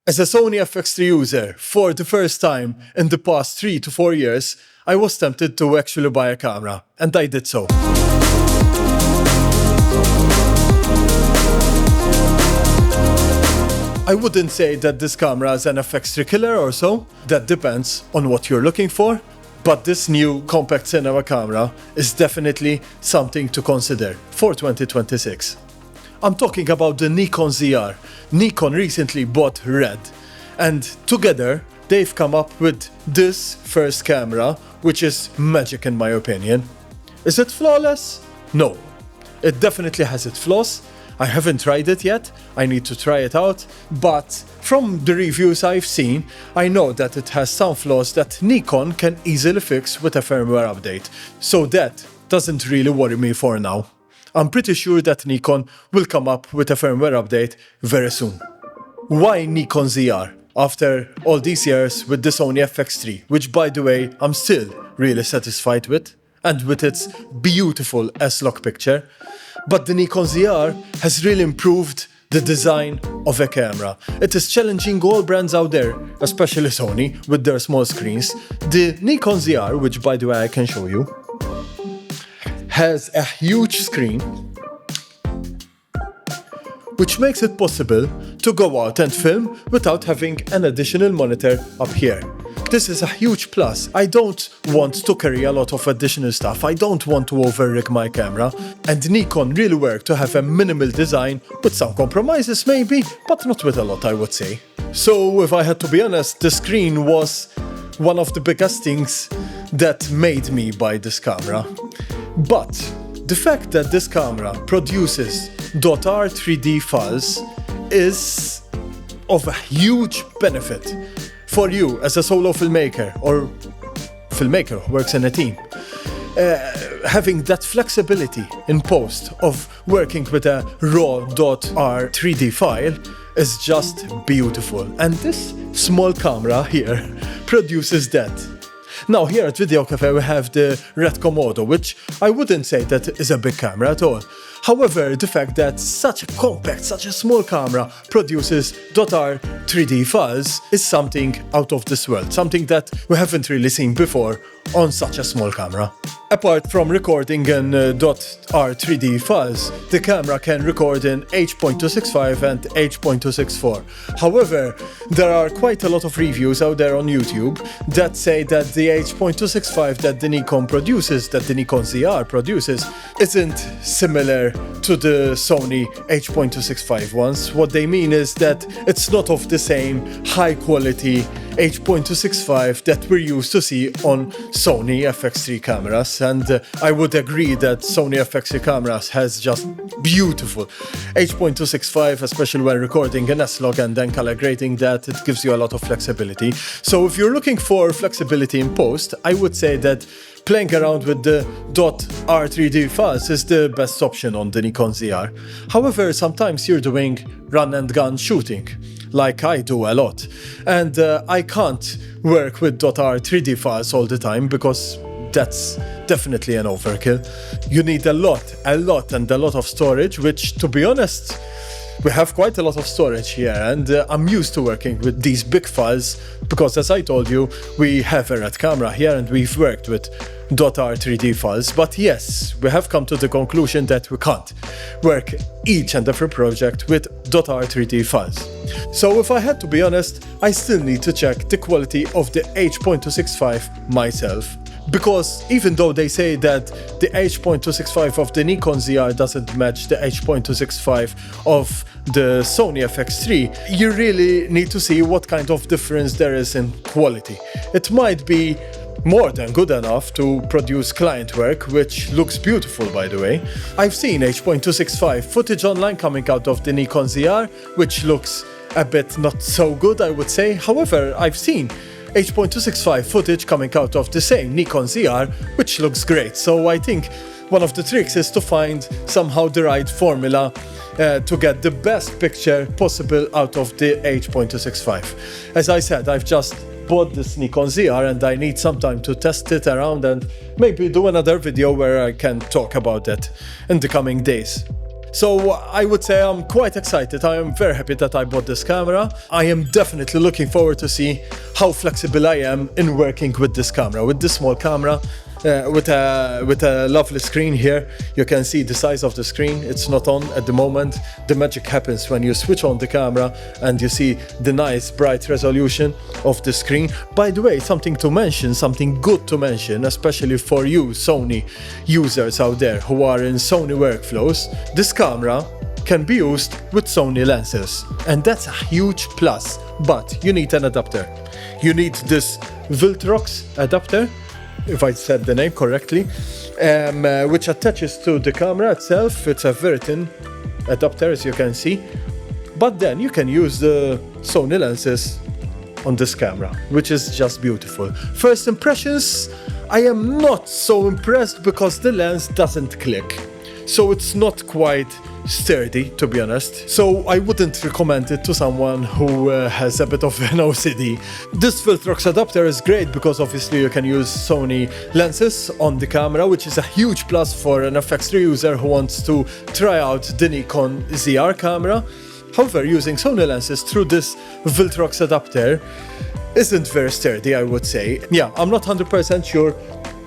As a Sony FX3 user, for the first time in the past 3 to 4 years, I was tempted to actually buy a camera, and I did so. I wouldn't say that this camera is an FX3 killer or so, that depends on what you're looking for, but this new compact cinema camera is definitely something to consider for 2026. I'm talking about the Nikon ZR. Nikon recently bought Red, and together they've come up with this first camera, which is magic in my opinion. Is it flawless? No. It definitely has its flaws. I haven't tried it yet, I need to try it out, but from the reviews I've seen, I know that it has some flaws that Nikon can easily fix with a firmware update, so that doesn't really worry me for now. I'm pretty sure that Nikon will come up with a firmware update very soon. Why Nikon ZR? After all these years with the Sony FX3, which by the way I'm still really satisfied with, and with its beautiful S-Log picture, but the Nikon ZR has really improved the design of a camera. It is challenging all brands out there, especially Sony, with their small screens. The Nikon ZR, which by the way I can show you, has a huge screen, which makes it possible to go out and film without having an additional monitor up here. This is a huge plus. I don't want to carry a lot of additional stuff. I don't want to over-rig my camera. And Nikon really worked to have a minimal design with some compromises maybe, but not with a lot, I would say. So if I had to be honest, the screen was one of the biggest things that made me buy this camera. But the fact that this camera produces .r 3D files is of a huge benefit for you as a solo filmmaker or filmmaker who works in a team. Having that flexibility in post of working with a raw .r 3D file is just beautiful, and this small camera here produces that. Now here at Video Cafe we have the Red Komodo, which I wouldn't say that is a big camera at all. However, the fact that such a compact, such a small camera produces .r 3D files is something out of this world, something that we haven't really seen before on such a small camera. Apart from recording in .r 3D files, the camera can record in H.265 and H.264. However, there are quite a lot of reviews out there on YouTube that say that the H.265 that the Nikon produces, that the Nikon ZR produces, isn't similar to the Sony H.265 ones. What they mean is that it's not of the same high quality H.265 that we're used to see on Sony FX3 cameras, and I would agree that Sony FX3 cameras has just beautiful H.265, especially when recording an S-Log and then color grading that, it gives you a lot of flexibility. So if you're looking for flexibility in post, I would say that playing around with the .r 3D files is the best option on the Nikon ZR. However, sometimes you're doing run and gun shooting, like I do a lot, and I can't work with .r 3D files all the time because that's definitely an overkill. You need a lot of storage, which, to be honest, we have quite a lot of storage here, and I'm used to working with these big files because, as I told you, we have a Red camera here and we've worked with .r 3D files. But yes, we have come to the conclusion that we can't work each and every project with .r 3D files. So if I had to be honest, I still need to check the quality of the H.265 myself. Because even though they say that the H.265 of the Nikon ZR doesn't match the H.265 of the Sony FX3, you really need to see what kind of difference there is in quality. It might be more than good enough to produce client work, which looks beautiful by the way. I've seen H.265 footage online coming out of the Nikon ZR, which looks a bit not so good, I would say. However, I've seen H.265 footage coming out of the same Nikon ZR, which looks great. So I think one of the tricks is to find somehow the right formula to get the best picture possible out of the H.265. As I said, I've just bought this Nikon ZR and I need some time to test it around and maybe do another video where I can talk about that in the coming days. So I would say I'm quite excited. I am very happy that I bought this camera. I am definitely looking forward to see how flexible I am in working with this camera, with this small camera. With a lovely screen here. You can see the size of the screen. It's not on at the moment. The magic happens when you switch on the camera and you see the nice bright resolution of the screen. By the way, something to mention, something good to mention, especially for you Sony users out there who are in Sony workflows, this camera can be used with Sony lenses, and that's a huge plus. But you need an adapter. You need this Viltrox adapter, if I said the name correctly, which attaches to the camera itself. It's a very thin adapter, as you can see, but then you can use the Sony lenses on this camera, which is just beautiful. First impressions, I am not so impressed because the lens doesn't click, so it's not quite sturdy, to be honest. So I wouldn't recommend it to someone who has a bit of an OCD. This Viltrox adapter is great because obviously you can use Sony lenses on the camera, which is a huge plus for an FX3 user who wants to try out the Nikon ZR camera. However, using Sony lenses through this Viltrox adapter isn't very sturdy, I would say. Yeah, I'm not 100% sure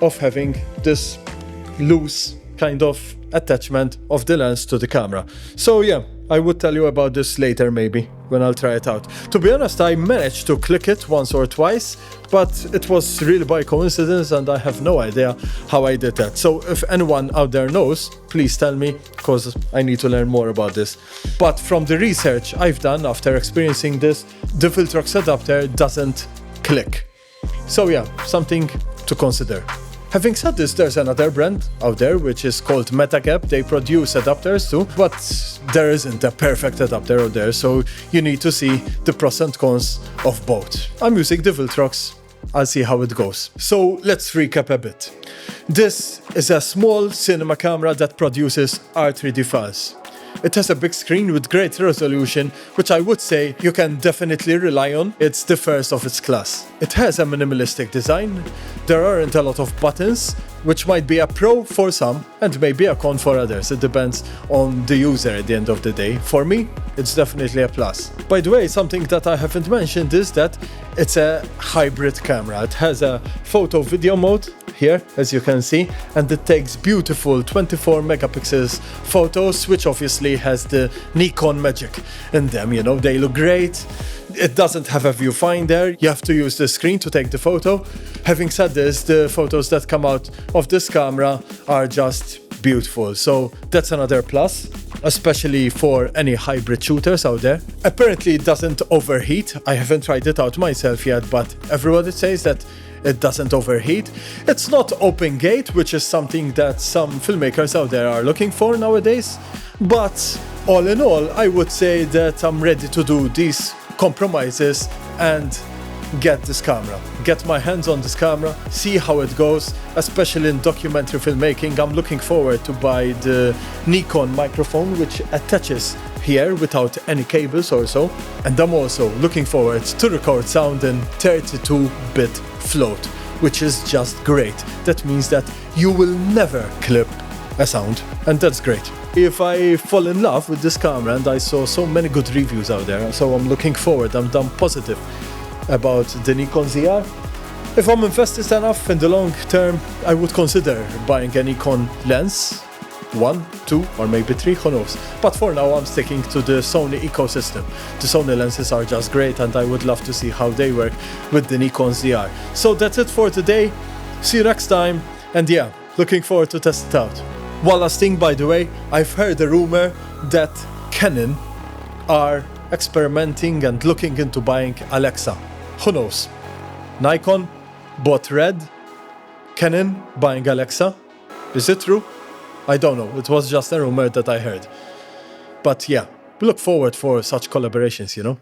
of having this loose kind of attachment of the lens to the camera. So yeah, I would tell you about this later maybe when I'll try it out. To be honest, I managed to click it once or twice, but it was really by coincidence and I have no idea how I did that. So if anyone out there knows, please tell me, because I need to learn more about this. But from the research I've done after experiencing this, the Viltrox adapter doesn't click. So yeah, something to consider. Having said this, there's another brand out there which is called Metagap. They produce adapters too, but there isn't a perfect adapter out there, so you need to see the pros and cons of both. I'm using the Viltrox. I'll see how it goes. So let's recap a bit. This is a small cinema camera that produces R3D files. It has a big screen with great resolution, which I would say you can definitely rely on. It's the first of its class. It has a minimalistic design. There aren't a lot of buttons, which might be a pro for some and maybe a con for others. It depends on the user at the end of the day. For me, it's definitely a plus. By the way, something that I haven't mentioned is that it's a hybrid camera. It has a photo-video mode here, as you can see, and it takes beautiful 24 megapixels photos, which obviously has the Nikon magic in them. You know, they look great. It doesn't have a viewfinder. You have to use the screen to take the photo. Having said this, the photos that come out of this camera are just beautiful. So that's another plus, especially for any hybrid shooters out there. Apparently it doesn't overheat. I haven't tried it out myself yet, but everybody says that it doesn't overheat. It's not open gate, which is something that some filmmakers out there are looking for nowadays. But all in all, I would say that I'm ready to do these compromises and get this camera, get my hands on this camera, see how it goes, especially in documentary filmmaking. I'm looking forward to buy the Nikon microphone, which attaches here without any cables or so. And I'm also looking forward to record sound in 32-bit float, which is just great. That means that you will never clip a sound, and that's great. If I fall in love with this camera, and I saw so many good reviews out there, so I'm looking forward, I'm positive about the Nikon ZR. If I'm invested enough in the long term, I would consider buying a Nikon lens, 1, 2, or maybe 3, who knows. But for now, I'm sticking to the Sony ecosystem. The Sony lenses are just great, and I would love to see how they work with the Nikon ZR. So that's it for today. See you next time, and yeah, looking forward to test it out. One last thing, by the way, I've heard a rumor that Canon are experimenting and looking into buying Alexa. Who knows? Nikon bought Red, Canon buying Alexa. Is it true? I don't know. It was just a rumor that I heard. But yeah, we look forward for such collaborations, you know?